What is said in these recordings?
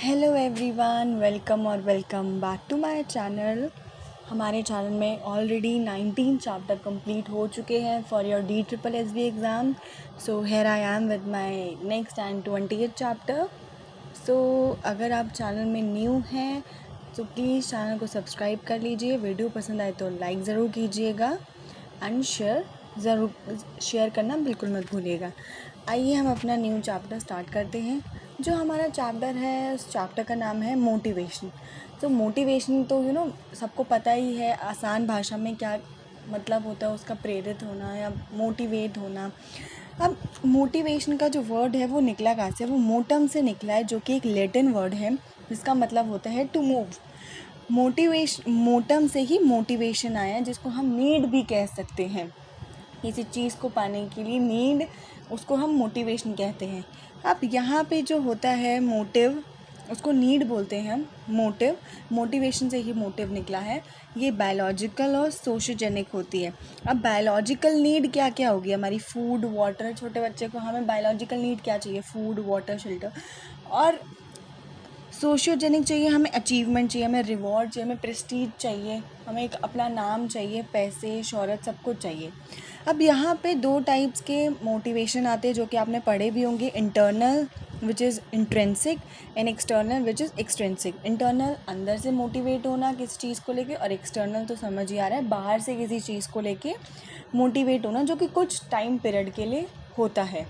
Hello everyone, welcome back to my channel. हमारे channel में already 19 chapter complete हो चुके हैं for your DSSB exam. So here I am with my next and 20th chapter. So अगर आप channel में new हैं तो प्लीज़ चैनल को सब्सक्राइब कर लीजिए। वीडियो पसंद आए तो लाइक ज़रूर कीजिएगा एंड शेयर करना बिल्कुल मत भूलिएगा। आइए हम अपना न्यू चैप्टर स्टार्ट करते हैं। जो हमारा चैप्टर है उस चैप्टर का नाम है मोटिवेशन। तो मोटिवेशन तो सबको पता ही है, आसान भाषा में क्या मतलब होता है उसका, प्रेरित होना या मोटिवेट होना। अब मोटिवेशन का जो वर्ड है वो निकला कहाँ से? वो मोटम से निकला है, जो कि एक लैटिन वर्ड है जिसका मतलब होता है टू मूव। मोटम से ही मोटिवेशन आया, जिसको हम नीड भी कह सकते हैं। किसी चीज़ को पाने के लिए नीड, उसको हम मोटिवेशन कहते हैं। अब यहाँ पे जो होता है मोटिव, उसको नीड बोलते हैं हम। मोटिवेशन से ही मोटिव निकला है। ये बायोलॉजिकल और सोशियोजेनिक होती है। अब बायोलॉजिकल नीड क्या क्या होगी? हमारी फूड, वाटर। छोटे बच्चे को हमें बायोलॉजिकल नीड क्या चाहिए? Food, water, shelter. और सोशियोजेनिक चाहिए, हमें अचीवमेंट चाहिए, हमें रिवॉर्ड चाहिए, हमें प्रेस्टीज चाहिए, हमें एक अपना नाम चाहिए, पैसे, शोहरत, सब कुछ चाहिए। अब यहाँ पे दो टाइप्स के मोटिवेशन आते हैं जो कि आपने पढ़े भी होंगे। Internal which is intrinsic and external which is extrinsic. Internal अंदर से मोटिवेट होना किसी चीज़ को लेके, और एक्सटर्नल तो समझ ही आ रहा है, बाहर से किसी चीज़ को लेके मोटिवेट होना, जो कि कुछ टाइम पीरियड के लिए होता है।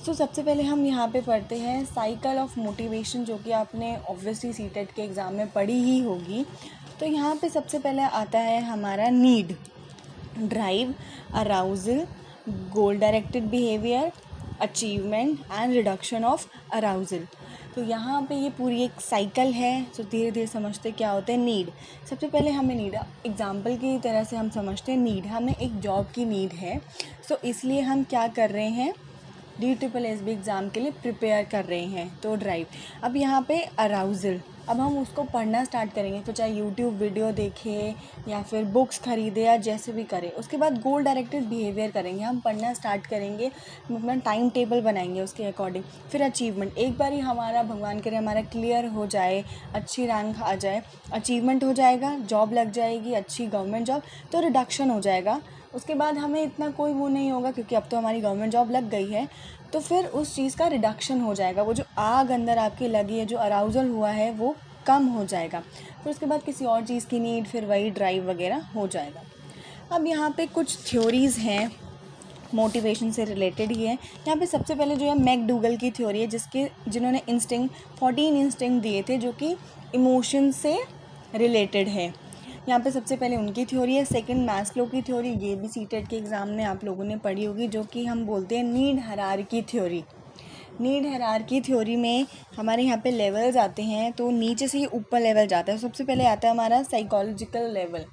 सबसे पहले हम यहाँ पे पढ़ते हैं साइकिल ऑफ मोटिवेशन, जो कि आपने ऑब्वियसली सीटेट के एग्ज़ाम में पढ़ी ही होगी। तो यहाँ पे सबसे पहले आता है हमारा need, drive, arousal, goal directed behaviour, achievement and reduction of arousal. तो यहाँ पे ये पूरी एक साइकिल है। धीरे धीरे समझते क्या होते हैं नीड। सबसे पहले हमें नीड, एग्जाम्पल की तरह से हम समझते हैं नीड, हमें एक जॉब की नीड है। इसलिए हम क्या कर रहे हैं? DSSB एग्ज़ाम के लिए प्रिपेयर कर रहे हैं। तो ड्राइव। अब यहाँ पे अराउजल, अब हम उसको पढ़ना स्टार्ट करेंगे, तो चाहे यूट्यूब वीडियो देखें या फिर बुक्स ख़रीदें या जैसे भी करें। उसके बाद गोल डायरेक्टेड बिहेवियर करेंगे, हम पढ़ना स्टार्ट करेंगे, अपना टाइम टेबल बनाएंगे उसके अकॉर्डिंग। फिर अचीवमेंट, एक बार ही हमारा, भगवान करे हमारा क्लियर हो जाए, अच्छी रैंक आ जाए, अचीवमेंट हो जाएगा, जॉब लग जाएगी, अच्छी गवर्नमेंट जॉब, तो रिडक्शन हो जाएगा। उसके बाद हमें इतना कोई वो नहीं होगा क्योंकि अब तो हमारी गवर्नमेंट जॉब लग गई है, तो फिर उस चीज़ का रिडक्शन हो जाएगा। वो जो आग अंदर आपकी लगी है, जो अराउजल हुआ है, वो कम हो जाएगा। फिर उसके बाद किसी और चीज़ की नीड, फिर वही ड्राइव वगैरह हो जाएगा। अब यहाँ पे कुछ थ्योरीज़ हैं मोटिवेशन से रिलेटेड ही है। यहाँ पे सबसे पहले जो है मैकडूगल की थ्योरी है, जिन्होंने 14 इंस्टिंक्ट दिए थे जो कि इमोशन से रिलेटेड है। यहाँ पे सबसे पहले उनकी थ्योरी है। सेकंड मैस्लो की थ्योरी, ये भी सीटेट के एग्ज़ाम में आप लोगों ने पढ़ी होगी, जो कि हम बोलते हैं need hierarchy theory. Need hierarchy theory में हमारे यहाँ पे लेवल्स आते हैं, तो नीचे से ही ऊपर लेवल जाता है। सबसे पहले आता है हमारा साइकोलॉजिकल लेवल,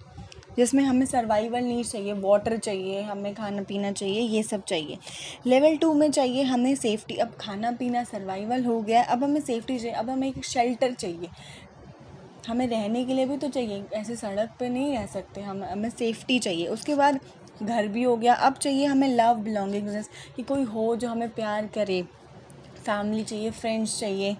जिसमें हमें सर्वाइवल नीड्स चाहिए, वाटर चाहिए, हमें खाना पीना चाहिए, ये सब चाहिए। लेवल 2 में चाहिए हमें सेफ्टी। अब खाना पीना सर्वाइवल हो गया, अब हमें सेफ्टी चाहिए, अब हमें एक शेल्टर चाहिए, हमें रहने के लिए भी तो चाहिए, ऐसे सड़क पे नहीं रह सकते, हमें सेफ्टी चाहिए। उसके बाद घर भी हो गया, अब चाहिए हमें लव, बिलोंगिंगनेस, कि कोई हो जो हमें प्यार करे, फैमिली चाहिए, फ्रेंड्स चाहिए।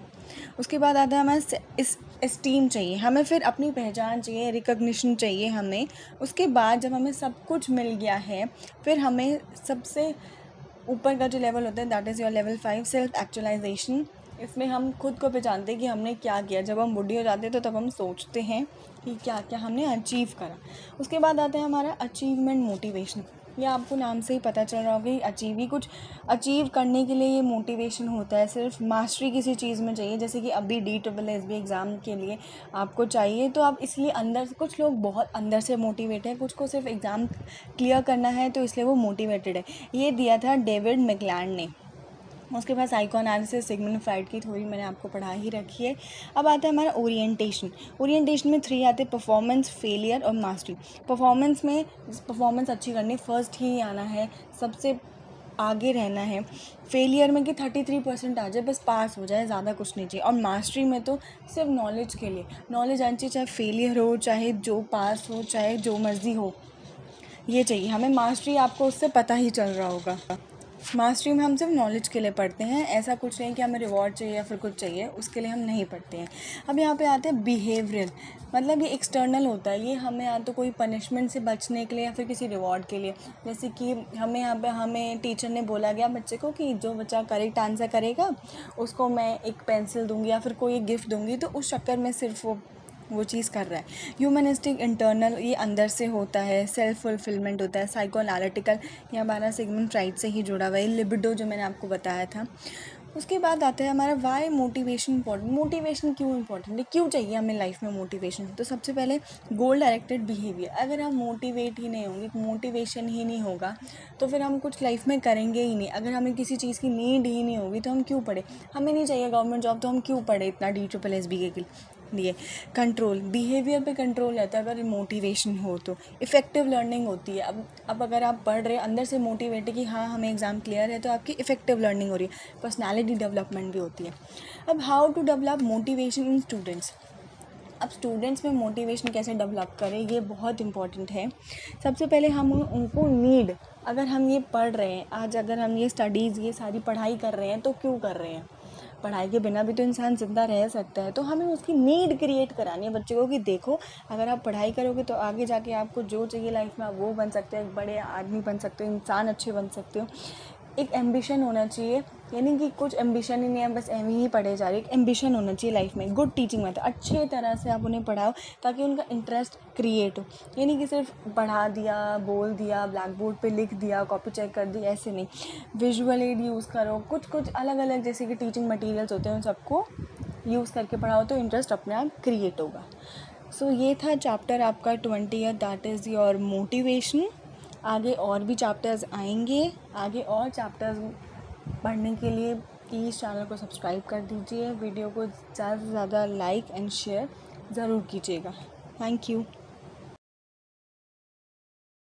उसके बाद आता है हमारा एस्टीम चाहिए, हमें फिर अपनी पहचान चाहिए, रिकॉग्निशन चाहिए हमें। उसके बाद जब हमें सब कुछ मिल गया है, फिर हमें सबसे ऊपर का जो लेवल होता है, that is your level 5, self actualization. इसमें हम खुद को पहचानते हैं कि हमने क्या किया। जब हम बूढ़े हो जाते हैं तो तब हम सोचते हैं कि क्या क्या हमने अचीव करा। उसके बाद आता है हमारा अचीवमेंट मोटिवेशन। ये आपको नाम से ही पता चल रहा होगा, कुछ अचीव करने के लिए ये मोटिवेशन होता है। सिर्फ मास्टरी किसी चीज़ में चाहिए, जैसे कि अभी DSSB एग्ज़ाम के लिए आपको चाहिए, तो आप इसलिए अंदर से, कुछ लोग बहुत अंदर से मोटिवेट है, कुछ को सिर्फ एग्ज़ाम क्लियर करना है तो इसलिए वो मोटिवेटेड है। ये दिया था डेविड मैकलैंड ने। उसके बाद साइको एनालिसिस, सिगमंड फ्राइड की थ्योरी मैंने आपको पढ़ा ही रखी है। अब आता है हमारा ओरिएंटेशन में 3 आते हैं, परफॉर्मेंस, फेलियर और मास्टरी। परफॉर्मेंस में परफॉर्मेंस अच्छी करनी, फर्स्ट ही आना है, सबसे आगे रहना है। फेलियर में कि 33% आ जाए, बस पास हो जाए, ज़्यादा कुछ नहीं चाहिए। और मास्टरी में तो सिर्फ नॉलेज के लिए, नॉलेज आनी चाहिए, चाहे फेलियर हो, चाहे जो पास हो, चाहे जो मर्ज़ी हो, ये चाहिए हमें। मास्टरी आपको उससे पता ही चल रहा होगा। मास्टरी में हम सिर्फ नॉलेज के लिए पढ़ते हैं, ऐसा कुछ नहीं कि हमें रिवॉर्ड चाहिए या फिर कुछ चाहिए, उसके लिए हम नहीं पढ़ते हैं। अब यहाँ पे आते हैं बिहेवियरल, मतलब ये एक्सटर्नल होता है, ये हमें या तो कोई पनिशमेंट से बचने के लिए या फिर किसी रिवॉर्ड के लिए। जैसे कि हमें यहाँ पे हमें टीचर ने बोला गया बच्चे को कि जो बच्चा करेक्ट आंसर करेगा उसको मैं एक पेंसिल दूँगी या फिर कोई गिफ्ट दूँगी, तो उस चक्कर में सिर्फ वो चीज़ कर रहा है। ह्यूमनिस्टिक इंटरनल, ये अंदर से होता है। सेल्फ फुलफिलमेंट होता है। साइको एनालिटिकल, ये हमारा सिगमंड फ्राइड से ही जुड़ा हुआ है। लिबिडो जो मैंने आपको बताया था। उसके बाद आता है हमारा वाई मोटिवेशन इंपॉर्टेंट। मोटिवेशन क्यों इंपॉर्टेंट है, क्यों चाहिए हमें लाइफ में मोटिवेशन? तो सबसे पहले गोल डायरेक्टेड बिहेवियर, अगर हम मोटिवेट ही नहीं होंगे, मोटिवेशन ही नहीं होगा तो फिर हम कुछ लाइफ में करेंगे ही नहीं। अगर हमें किसी चीज़ की नीड ही नहीं होगी तो हम क्यों पढ़े? हमें नहीं चाहिए गवर्नमेंट जॉब तो हम क्यों पढ़े इतना DSSB के लिए? कंट्रोल, बिहेवियर पे कंट्रोल रहता है अगर मोटिवेशन हो तो। इफ़ेक्टिव लर्निंग होती है। अब अगर आप पढ़ रहे हैं अंदर से मोटिवेट है कि हाँ हमें एग्ज़ाम क्लियर है, तो आपकी इफ़ेक्टिव लर्निंग हो रही है। पर्सनैलिटी डेवलपमेंट भी होती है। अब how to develop motivation in students. अब स्टूडेंट्स में मोटिवेशन कैसे डेवलप करें, ये बहुत इंपॉर्टेंट है। सबसे पहले हम उनको नीड, अगर हम ये पढ़ रहे हैं आज, अगर हम ये स्टडीज़ ये सारी पढ़ाई कर रहे हैं तो क्यों कर रहे हैं? पढ़ाई के बिना भी तो इंसान ज़िंदा रह सकता है। तो हमें उसकी नीड क्रिएट करानी है बच्चे को कि देखो अगर आप पढ़ाई करोगे तो आगे जाके आपको जो चाहिए लाइफ में आप वो बन सकते हो, एक बड़े आदमी बन सकते हो, इंसान अच्छे बन सकते हो। एक एम्बिशन होना चाहिए, यानी कि कुछ एम्बिशन ही नहीं है बस एम ही पढ़े जा रहे, एक एम्बिशन होना चाहिए लाइफ में। गुड टीचिंग मेथड, अच्छे तरह से आप उन्हें पढ़ाओ ताकि उनका इंटरेस्ट क्रिएट हो। यानी कि सिर्फ पढ़ा दिया, बोल दिया, ब्लैक बोर्ड पे लिख दिया, कॉपी चेक कर दी, ऐसे नहीं। विजुअल एड यूज़ करो, कुछ कुछ अलग अलग जैसे कि टीचिंग मटेरियल्स होते हैं उन सबको यूज़ करके पढ़ाओ तो इंटरेस्ट अपने आप क्रिएट होगा। सो ये था चैप्टर आपका 20th, that is your motivation. आगे और भी चैप्टर्स आएंगे। आगे और चैप्टर्स पढ़ने के लिए प्लीज़ चैनल को सब्सक्राइब कर दीजिए। वीडियो को ज़्यादा से ज़्यादा लाइक एंड शेयर ज़रूर कीजिएगा। Thank you.